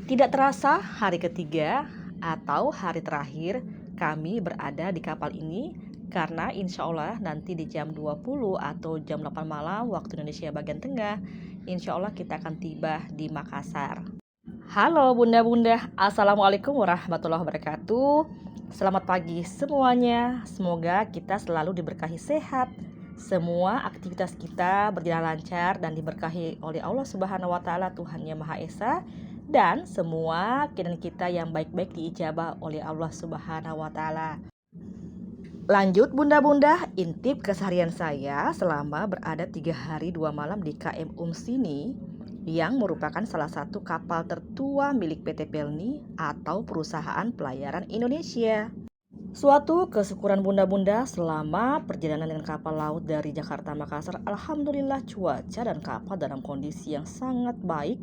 Tidak terasa hari ketiga atau hari terakhir kami berada di kapal ini karena insya Allah nanti di jam 20 atau jam 8 malam waktu Indonesia bagian tengah, insya Allah kita akan tiba di Makassar. Halo bunda-bunda, Assalamualaikum warahmatullahi wabarakatuh. Selamat pagi semuanya, semoga kita selalu diberkahi sehat. Semua aktivitas kita berjalan lancar dan diberkahi oleh Allah Subhanahu wa Ta'ala, Tuhan Yang Maha Esa, dan semua keinginan kita yang baik-baik diijabah oleh Allah Subhanahu wa Ta'ala. Lanjut bunda-bunda, intip keseharian saya selama berada 3 hari 2 malam di KM Sini, yang merupakan salah satu kapal tertua milik PT Pelni atau perusahaan pelayaran Indonesia. Suatu kesyukuran bunda-bunda selama perjalanan dengan kapal laut dari Jakarta Makassar. Alhamdulillah cuaca dan kapal dalam kondisi yang sangat baik.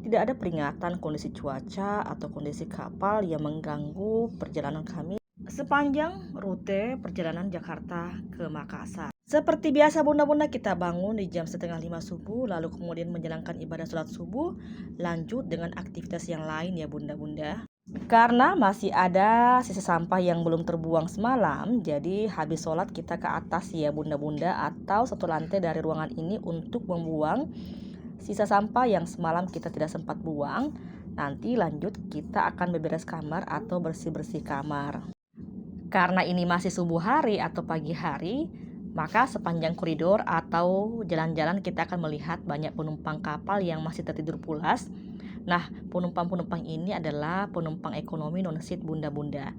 Tidak ada peringatan kondisi cuaca atau kondisi kapal yang mengganggu perjalanan kami sepanjang rute perjalanan Jakarta ke Makassar. Seperti biasa bunda-bunda, kita bangun di jam 4:30 subuh, lalu kemudian menjalankan ibadah sholat subuh, lanjut dengan aktivitas yang lain ya bunda-bunda. Karena masih ada sisa sampah yang belum terbuang semalam, jadi habis sholat kita ke atas ya bunda-bunda, atau satu lantai dari ruangan ini untuk membuang sisa sampah yang semalam kita tidak sempat buang. Nanti lanjut kita akan beberes kamar atau bersih-bersih kamar. Karena ini masih subuh hari atau pagi hari, maka sepanjang koridor atau jalan-jalan kita akan melihat banyak penumpang kapal yang masih tertidur pulas. Nah, penumpang-penumpang ini adalah penumpang ekonomi non-seat bunda-bunda,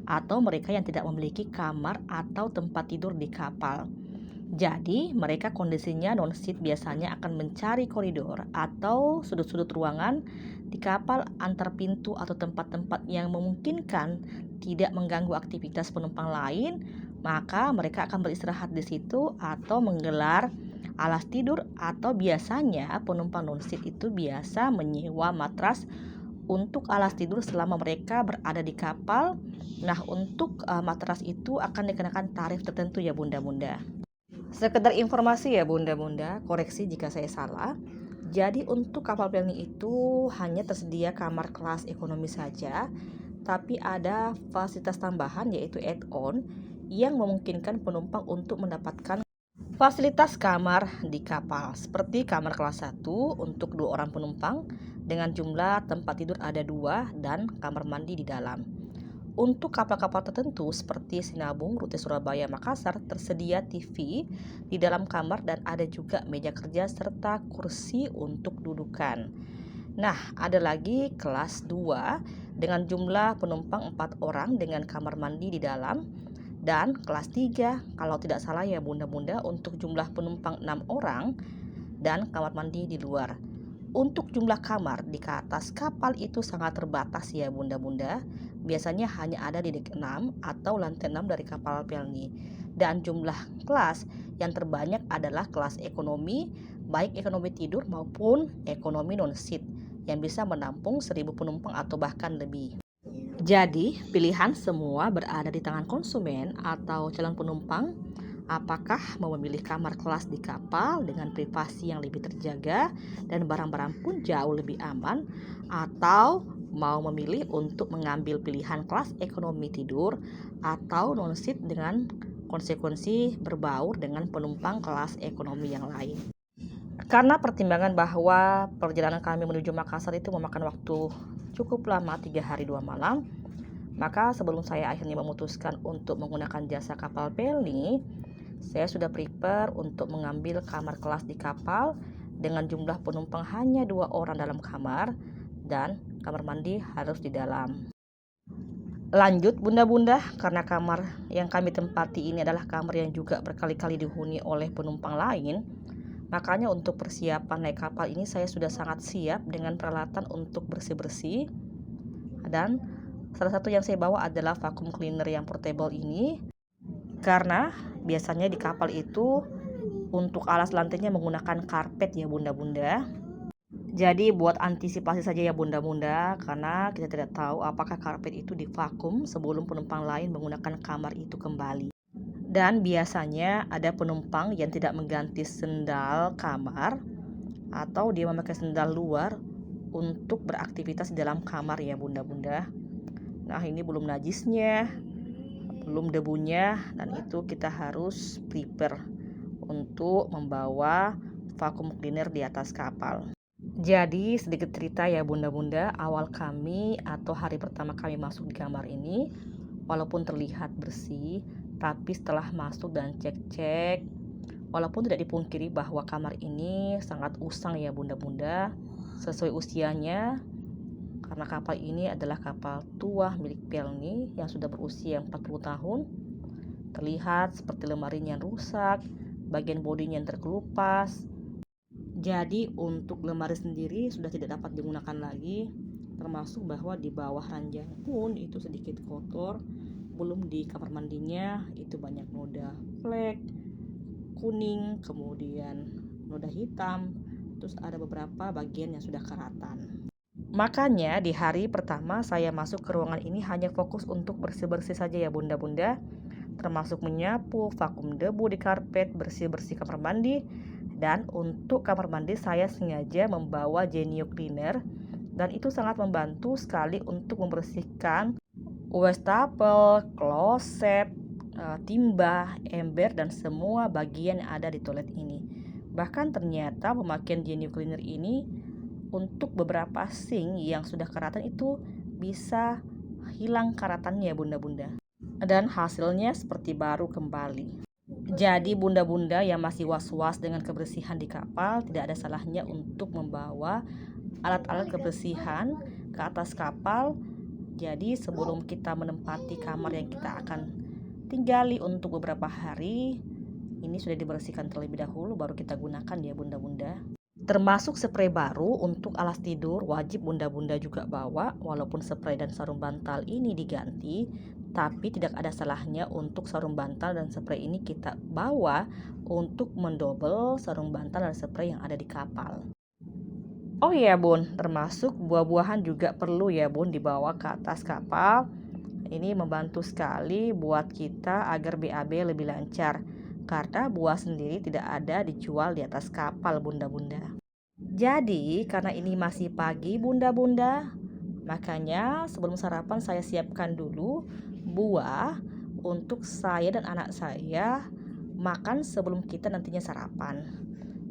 atau mereka yang tidak memiliki kamar atau tempat tidur di kapal. Jadi, mereka kondisinya non-seat biasanya akan mencari koridor atau sudut-sudut ruangan di kapal antar pintu atau tempat-tempat yang memungkinkan tidak mengganggu aktivitas penumpang lain, maka mereka akan beristirahat di situ atau menggelar alas tidur, atau biasanya penumpang non-seat itu biasa menyewa matras untuk alas tidur selama mereka berada di kapal. Nah, untuk matras itu akan dikenakan tarif tertentu ya bunda-bunda. Sekedar informasi ya bunda-bunda, koreksi jika saya salah. Jadi untuk kapal Pelni itu hanya tersedia kamar kelas ekonomi saja, tapi ada fasilitas tambahan yaitu add-on yang memungkinkan penumpang untuk mendapatkan fasilitas kamar di kapal, seperti kamar kelas 1 untuk 2 orang penumpang dengan jumlah tempat tidur ada 2 dan kamar mandi di dalam. Untuk kapal-kapal tertentu seperti Sinabung, rute Surabaya Makassar, tersedia TV di dalam kamar dan ada juga meja kerja serta kursi untuk dudukan. Nah, ada lagi kelas 2 dengan jumlah penumpang 4 orang dengan kamar mandi di dalam. Dan kelas 3, kalau tidak salah ya bunda-bunda, untuk jumlah penumpang 6 orang dan kamar mandi di luar. Untuk jumlah kamar di ke atas kapal itu sangat terbatas ya bunda-bunda. Biasanya hanya ada di dek 6 atau lantai 6 dari kapal Pelni. Dan jumlah kelas yang terbanyak adalah kelas ekonomi, baik ekonomi tidur maupun ekonomi non-seat, yang bisa menampung 1.000 penumpang atau bahkan lebih. Jadi, pilihan semua berada di tangan konsumen atau calon penumpang. Apakah mau memilih kamar kelas di kapal dengan privasi yang lebih terjaga dan barang-barang pun jauh lebih aman, atau mau memilih untuk mengambil pilihan kelas ekonomi tidur atau non-seat dengan konsekuensi berbaur dengan penumpang kelas ekonomi yang lain. Karena pertimbangan bahwa perjalanan kami menuju Makassar itu memakan waktu cukup lama, 3 hari 2 malam, maka sebelum saya akhirnya memutuskan untuk menggunakan jasa kapal Pelni, saya sudah prepare untuk mengambil kamar kelas di kapal dengan jumlah penumpang hanya 2 orang dalam kamar dan kamar mandi harus di dalam. Lanjut bunda-bunda, karena kamar yang kami tempati ini adalah kamar yang juga berkali-kali dihuni oleh penumpang lain, makanya untuk persiapan naik kapal ini saya sudah sangat siap dengan peralatan untuk bersih-bersih. Dan salah satu yang saya bawa adalah vacuum cleaner yang portable ini, karena biasanya di kapal itu untuk alas lantainya menggunakan karpet ya bunda-bunda. Jadi buat antisipasi saja ya bunda-bunda, karena kita tidak tahu apakah karpet itu divakum sebelum penumpang lain menggunakan kamar itu kembali. Dan biasanya ada penumpang yang tidak mengganti sendal kamar atau dia memakai sendal luar untuk beraktivitas di dalam kamar ya bunda-bunda. Nah ini belum najisnya, belum debunya, dan itu kita harus prepare untuk membawa vacuum cleaner di atas kapal. Jadi sedikit cerita ya bunda-bunda, awal kami atau hari pertama kami masuk di kamar ini, walaupun terlihat bersih, tapi setelah masuk dan cek-cek, walaupun tidak dipungkiri bahwa kamar ini sangat usang ya bunda-bunda, sesuai usianya, karena kapal ini adalah kapal tua milik Pelni yang sudah berusia 40 tahun. Terlihat seperti lemarinya yang rusak, bagian bodinya yang terkelupas. Jadi untuk lemari sendiri sudah tidak dapat digunakan lagi, termasuk bahwa di bawah ranjang pun itu sedikit kotor. Belum di kamar mandinya itu banyak noda flek kuning, kemudian noda hitam, terus ada beberapa bagian yang sudah karatan. Makanya di hari pertama saya masuk ke ruangan ini hanya fokus untuk bersih-bersih saja ya bunda-bunda, termasuk menyapu, vakum debu di karpet, bersih-bersih kamar mandi. Dan untuk kamar mandi saya sengaja membawa Genio Cleaner, dan itu sangat membantu sekali untuk membersihkan wastafel, kloset, timba, ember, dan semua bagian yang ada di toilet ini. Bahkan ternyata pemakaian Genio Cleaner ini untuk beberapa sink yang sudah karatan itu bisa hilang karatannya bunda-bunda, dan hasilnya seperti baru kembali. Jadi bunda-bunda yang masih was-was dengan kebersihan di kapal, tidak ada salahnya untuk membawa alat-alat kebersihan ke atas kapal. Jadi sebelum kita menempati kamar yang kita akan tinggali untuk beberapa hari, ini sudah dibersihkan terlebih dahulu baru kita gunakan ya bunda-bunda. Termasuk spray baru untuk alas tidur wajib bunda-bunda juga bawa, walaupun spray dan sarung bantal ini diganti, tapi tidak ada salahnya untuk sarung bantal dan spray ini kita bawa untuk mendobel sarung bantal dan spray yang ada di kapal. Oh iya bun, termasuk buah-buahan juga perlu ya bun dibawa ke atas kapal. Ini membantu sekali buat kita agar BAB lebih lancar, karena buah sendiri tidak ada dijual di atas kapal bunda-bunda. Jadi karena ini masih pagi bunda-bunda, makanya sebelum sarapan saya siapkan dulu buah untuk saya dan anak saya makan sebelum kita nantinya sarapan.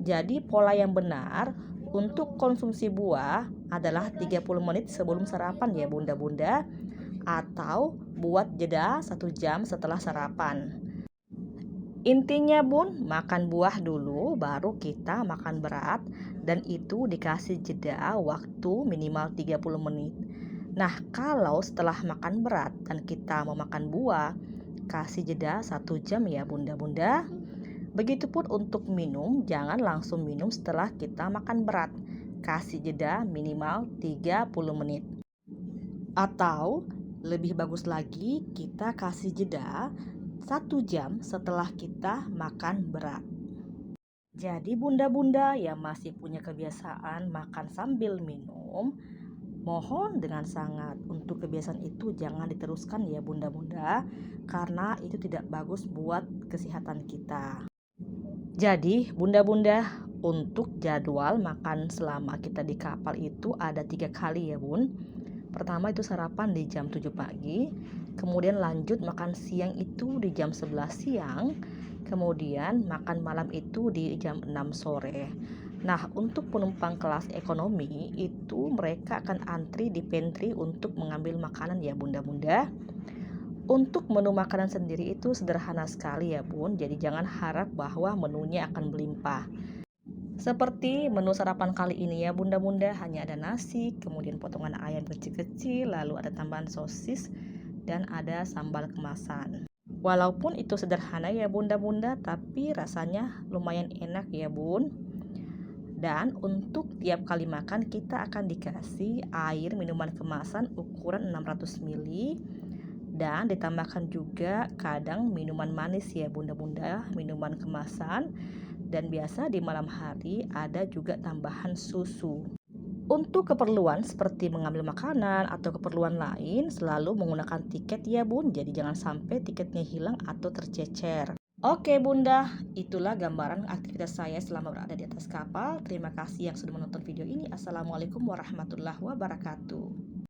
Jadi pola yang benar untuk konsumsi buah adalah 30 menit sebelum sarapan ya bunda-bunda, atau buat jeda 1 jam setelah sarapan. Intinya bun, makan buah dulu baru kita makan berat, dan itu dikasih jeda waktu minimal 30 menit. Nah kalau setelah makan berat dan kita mau makan buah, kasih jeda 1 jam ya bunda-bunda. Begitupun untuk minum, jangan langsung minum setelah kita makan berat, kasih jeda minimal 30 menit. Atau lebih bagus lagi kita kasih jeda 1 jam setelah kita makan berat. Jadi bunda-bunda yang masih punya kebiasaan makan sambil minum, mohon dengan sangat untuk kebiasaan itu jangan diteruskan ya bunda-bunda, karena itu tidak bagus buat kesehatan kita. Jadi bunda-bunda, untuk jadwal makan selama kita di kapal itu ada 3 kali ya bun. Pertama itu sarapan di jam 7 pagi, kemudian lanjut makan siang itu di jam 11 siang, kemudian makan malam itu di jam 6 sore. Nah untuk penumpang kelas ekonomi itu mereka akan antri di pantry untuk mengambil makanan ya bunda-bunda. Untuk menu makanan sendiri itu sederhana sekali ya bun, jadi jangan harap bahwa menunya akan berlimpah. Seperti menu sarapan kali ini ya bunda-bunda, hanya ada nasi, kemudian potongan ayam kecil-kecil, lalu ada tambahan sosis, dan ada sambal kemasan. Walaupun itu sederhana ya bunda-bunda, tapi rasanya lumayan enak ya bun. Dan untuk tiap kali makan kita akan dikasih air minuman kemasan ukuran 600 ml, dan ditambahkan juga kadang minuman manis ya bunda-bunda, minuman kemasan. Dan biasa di malam hari ada juga tambahan susu. Untuk keperluan seperti mengambil makanan atau keperluan lain selalu menggunakan tiket ya bun, jadi jangan sampai tiketnya hilang atau tercecer. Oke Bunda, itulah gambaran aktivitas saya selama berada di atas kapal. Terima kasih yang sudah menonton video ini. Assalamualaikum warahmatullahi wabarakatuh.